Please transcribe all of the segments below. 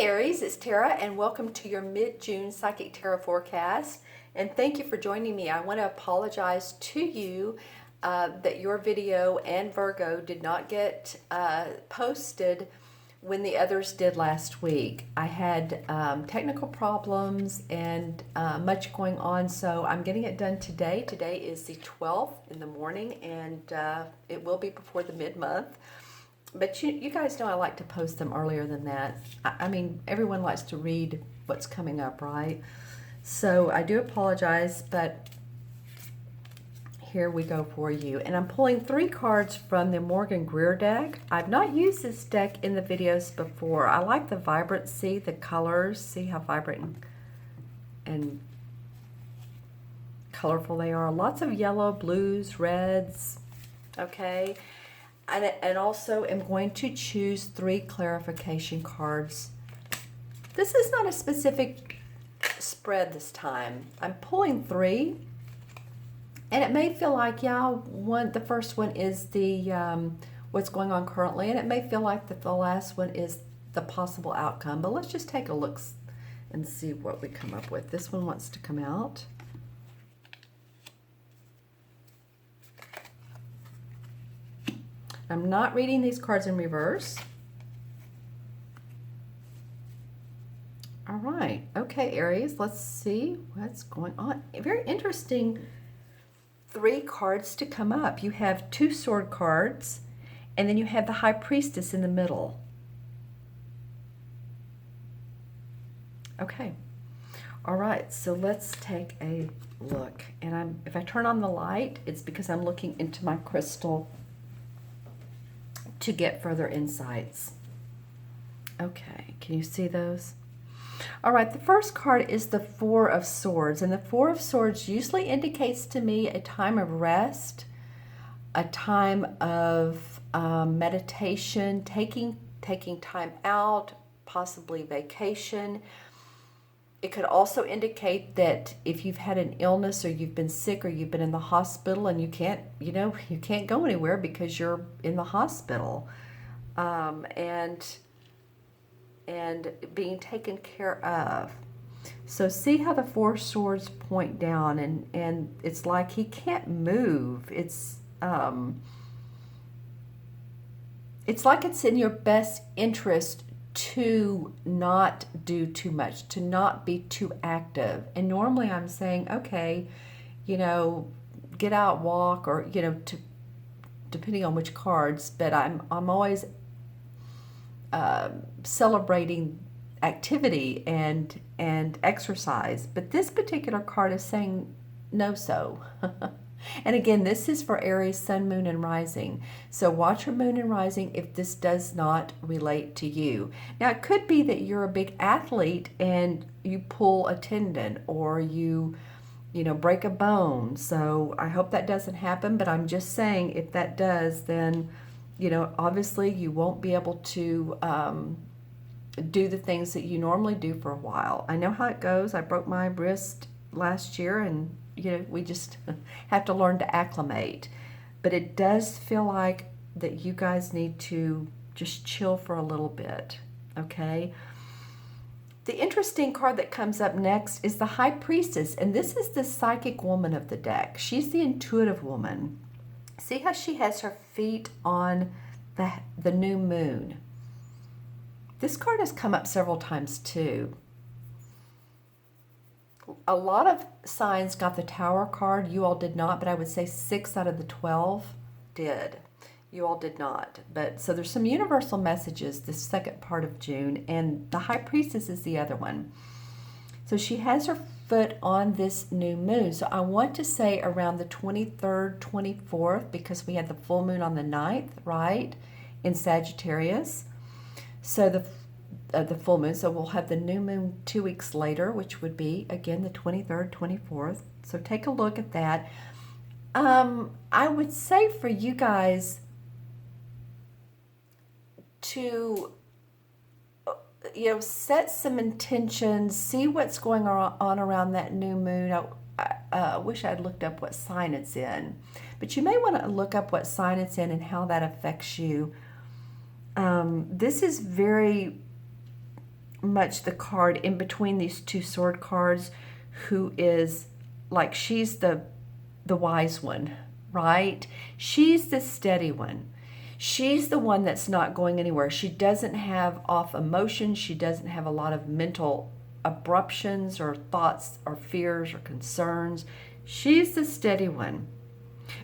Aries, it's Tara, and welcome to your mid-June Psychic Tarot forecast. And thank you for joining me. I want to apologize to you that your video and Virgo did not get posted when the others did last week. I had technical problems and much going on, so I'm getting it done today. Today is the 12th in the morning, and it will be before the mid-month. But you guys know I like to post them earlier than that. I mean, everyone likes to read what's coming up, right? So I do apologize, but here we go for you. And I'm pulling 3 cards from the Morgan Greer deck. I've not used this deck in the videos before. I like the vibrancy, the colors. See how vibrant and colorful they are. Lots of yellow, blues, reds, okay? And also am going to choose 3 clarification cards. This is not a specific spread this time. I'm pulling 3, and it may feel like, yeah, the first one is the what's going on currently, and it may feel like that the last one is the possible outcome. But let's just take a look and see what we come up with. This one wants to come out. I'm not reading these cards in reverse. All right. Okay, Aries, let's see what's going on. Very interesting 3 cards to come up. You have 2 sword cards, and then you have the High Priestess in the middle. Okay. All right, so let's take a look. And if I turn on the light, it's because I'm looking into my crystal to get further insights. Okay, can you see those? All right, the first card is the 4 of Swords, and the 4 of Swords usually indicates to me a time of rest, a time of meditation, taking time out, possibly vacation. It could also indicate that if you've had an illness or you've been sick or you've been in the hospital and you can't go anywhere because you're in the hospital, and being taken care of. So see how the 4 swords point down, and it's like he can't move. It's like it's in your best interest to not do too much, to not be too active. And normally I'm saying, okay, get out, walk, or depending on which cards, but I'm always celebrating activity and exercise. But this particular card is saying no so. And again, this is for Aries, Sun, Moon, and Rising. So watch your Moon and Rising if this does not relate to you. Now, it could be that you're a big athlete and you pull a tendon, or you break a bone. So I hope that doesn't happen, but I'm just saying if that does, then, obviously you won't be able to do the things that you normally do for a while. I know how it goes. I broke my wrist last year, and we just have to learn to acclimate. But it does feel like that you guys need to just chill for a little bit, okay? The interesting card that comes up next is the High Priestess, and this is the psychic woman of the deck. She's the intuitive woman. See how she has her feet on the new moon? This card has come up several times too. A lot of signs got the Tower card. You all did not, but I would say 6 out of the 12 did. You all did not. But so there's some universal messages this second part of June, and the High Priestess is the other one. So she has her foot on this new moon. So I want to say around the 23rd, 24th, because we had the full moon on the 9th, right, in Sagittarius. So the full moon, so we'll have the new moon 2 weeks later, which would be, again, the 23rd, 24th. So take a look at that. I would say for you guys to, set some intentions, see what's going on around that new moon. I wish I'd looked up what sign it's in, but you may want to look up what sign it's in and how that affects you. This is very much the card in between these two sword cards who is like, she's the wise one, right? She's the steady one. She's the one that's not going anywhere. She doesn't have off emotions. She doesn't have a lot of mental abruptions or thoughts or fears or concerns. She's the steady one.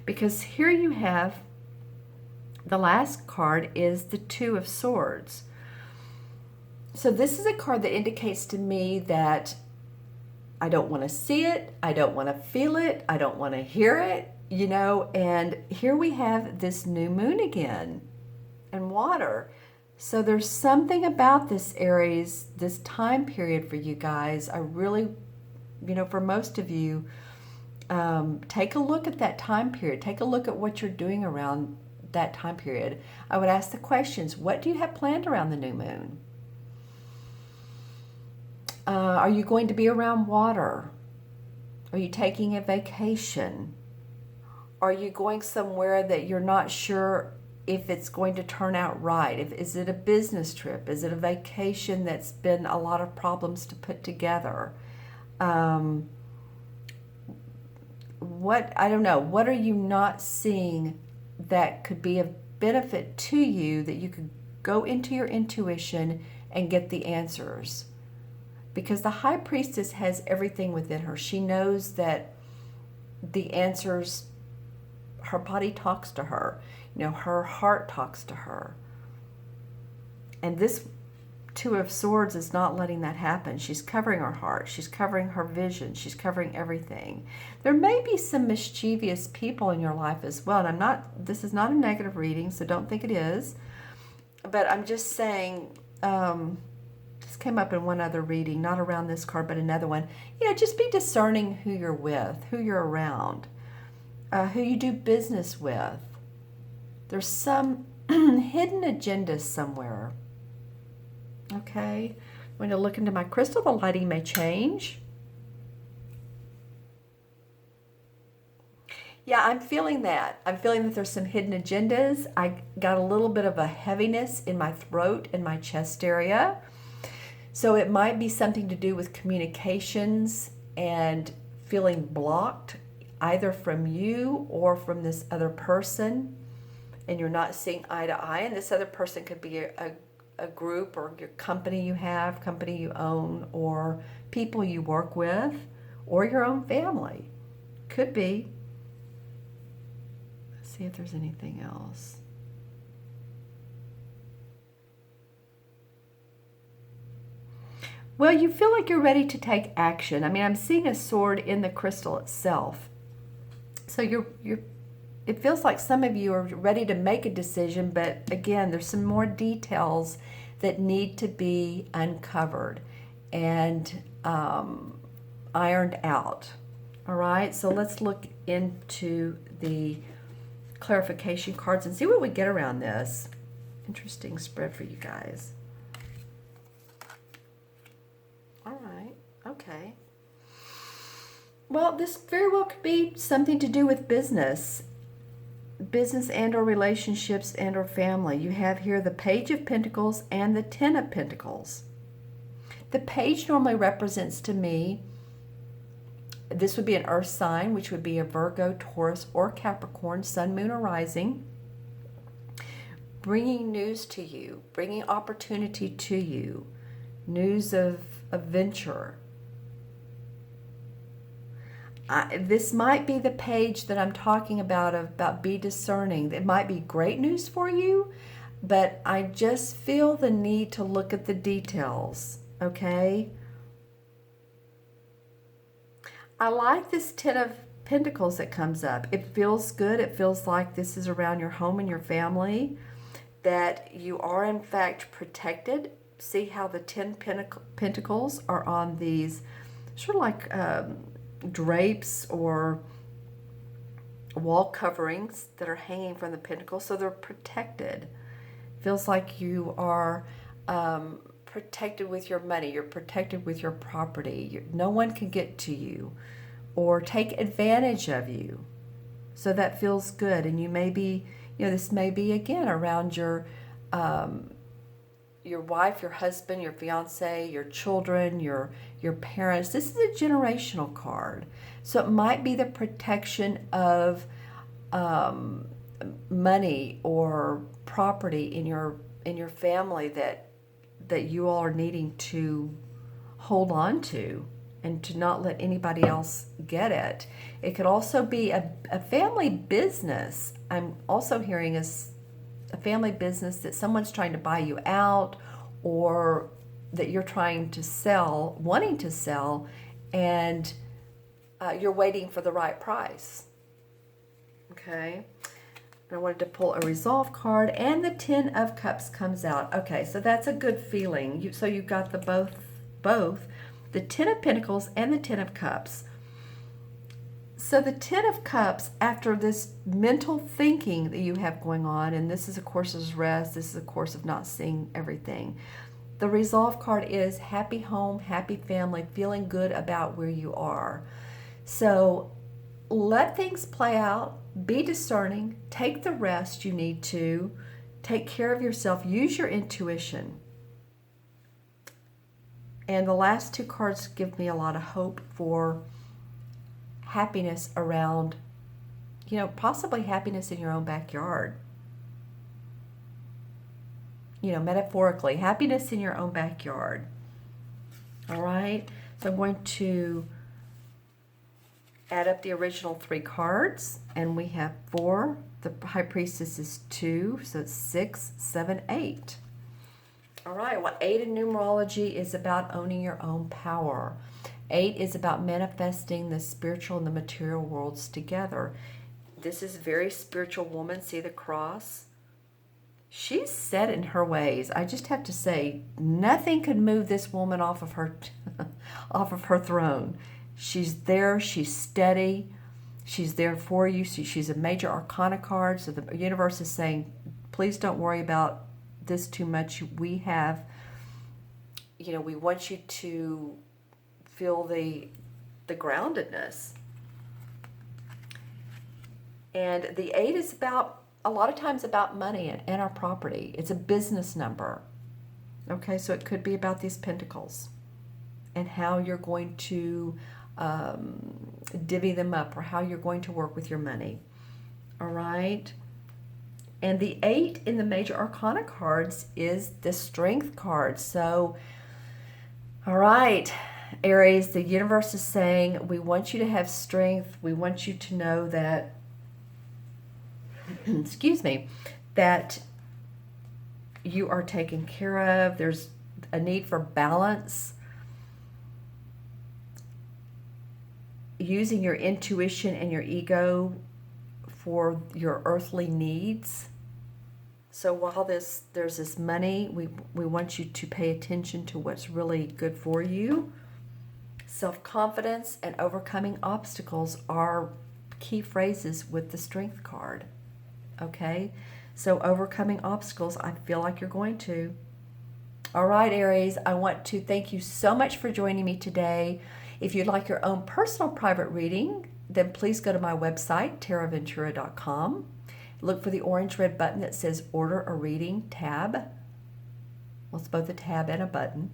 Because here you have the last card is the Two of Swords. So this is a card that indicates to me that I don't want to see it, I don't want to feel it, I don't want to hear it, you know, and here we have this new moon again and water. So there's something about this Aries, this time period for you guys. I really, you know, for most of you, take a look at that time period. Take a look at what you're doing around that time period. I would ask the questions, what do you have planned around the new moon? Are you going to be around water? Are you taking a vacation? Are you going somewhere that you're not sure if it's going to turn out right? Is it a business trip? Is it a vacation that's been a lot of problems to put together? I don't know. What are you not seeing that could be of benefit to you, that you could go into your intuition and get the answers? Because the High Priestess has everything within her. She knows that the answers, her body talks to her. You know, her heart talks to her. And this Two of Swords is not letting that happen. She's covering her heart. She's covering her vision. She's covering everything. There may be some mischievous people in your life as well. And this is not a negative reading, so don't think it is. But I'm just saying, this came up in one other reading, not around this card, but another one. You know, just be discerning who you're with, who you're around, who you do business with. There's some hidden agenda somewhere. Okay, I'm going to look into my crystal. The lighting may change. Yeah, I'm feeling that. I'm feeling that there's some hidden agendas. I got a little bit of a heaviness in my throat and my chest area. So it might be something to do with communications and feeling blocked, either from you or from this other person, and you're not seeing eye to eye. And this other person could be a group or your company you have, company you own, or people you work with, or your own family. Could be. Let's see if there's anything else. Well, you feel like you're ready to take action. I mean, I'm seeing a sword in the crystal itself. So it feels like some of you are ready to make a decision, but again, there's some more details that need to be uncovered and ironed out. All right, so let's look into the clarification cards and see what we get around this. Interesting spread for you guys. All right, okay. Well, this very well could be something to do with business and or relationships and or family. You have here the Page of Pentacles and the Ten of Pentacles. The page normally represents to me, this would be an earth sign, which would be a Virgo, Taurus, or Capricorn, sun, moon, or rising, bringing news to you, bringing opportunity to you, news of adventure. This might be the page that I'm talking about be discerning. It might be great news for you, but I just feel the need to look at the details, okay? I like this Ten of Pentacles that comes up. It feels good. It feels like this is around your home and your family, that you are in fact protected. See how the 10 Pentacles are on these sort of like drapes or wall coverings that are hanging from the pentacles, so they're protected. Feels like you are protected with your money, you're protected with your property. No one can get to you or take advantage of you. So that feels good. And you may be, this may be again around your your wife, your husband, your fiance, your children, your parents. This is a generational card. So it might be the protection of money or property in your family that you all are needing to hold on to and to not let anybody else get it. It could also be a family business. I'm also hearing a family business that someone's trying to buy you out, or that you're trying to sell, wanting to sell, and you're waiting for the right price. Okay. And I wanted to pull a resolve card, and the 10 of Cups comes out. Okay, so that's a good feeling. So you've got the both, the 10 of Pentacles and the 10 of Cups. So the 10 of Cups, after this mental thinking that you have going on, and this is a course of rest, this is a course of not seeing everything. The resolve card is happy home, happy family, feeling good about where you are. So let things play out, be discerning, take the rest you need to, take care of yourself, use your intuition. And the last two cards give me a lot of hope for happiness around, possibly happiness in your own backyard. Metaphorically, happiness in your own backyard. All right, so I'm going to add up the original 3 cards, and we have 4. The High Priestess is 2, so it's 6, 7, 8. All right, well, 8 in numerology is about owning your own power. 8 is about manifesting the spiritual and the material worlds together. This is a very spiritual woman. See the cross? She's set in her ways. I just have to say, nothing could move this woman off of her off of her throne. She's there, she's steady, she's there for you. She's a major arcana card, so the universe is saying, please don't worry about this too much. We have, we want you to feel the groundedness. And the 8 is about, a lot of times, about money and our property. It's a business number. Okay, so it could be about these pentacles and how you're going to divvy them up, or how you're going to work with your money. All right. And the 8 in the major arcana cards is the strength card. So, all right, Aries, the universe is saying, we want you to have strength. We want you to know that, excuse me, that you are taken care of. There's a need for balance. Using your intuition and your ego for your earthly needs. So while there's this money, we want you to pay attention to what's really good for you. Self-confidence and overcoming obstacles are key phrases with the strength card. Okay? So overcoming obstacles, I feel like you're going to. All right, Aries, I want to thank you so much for joining me today. If you'd like your own personal private reading, then please go to my website, taraventura.com. Look for the orange-red button that says Order a Reading tab. Well, it's both a tab and a button.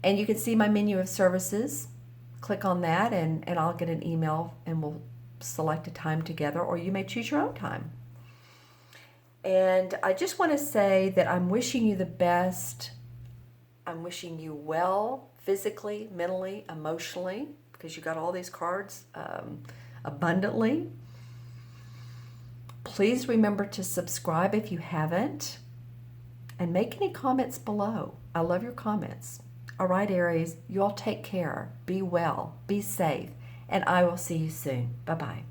And you can see my menu of services. Click on that, and I'll get an email, and we'll select a time together, or you may choose your own time. And I just want to say that I'm wishing you the best. I'm wishing you well, physically, mentally, emotionally, because you got all these cards abundantly. Please remember to subscribe if you haven't, and make any comments below. I love your comments. All right, Aries, you all take care. Be well, be safe, and I will see you soon. Bye-bye.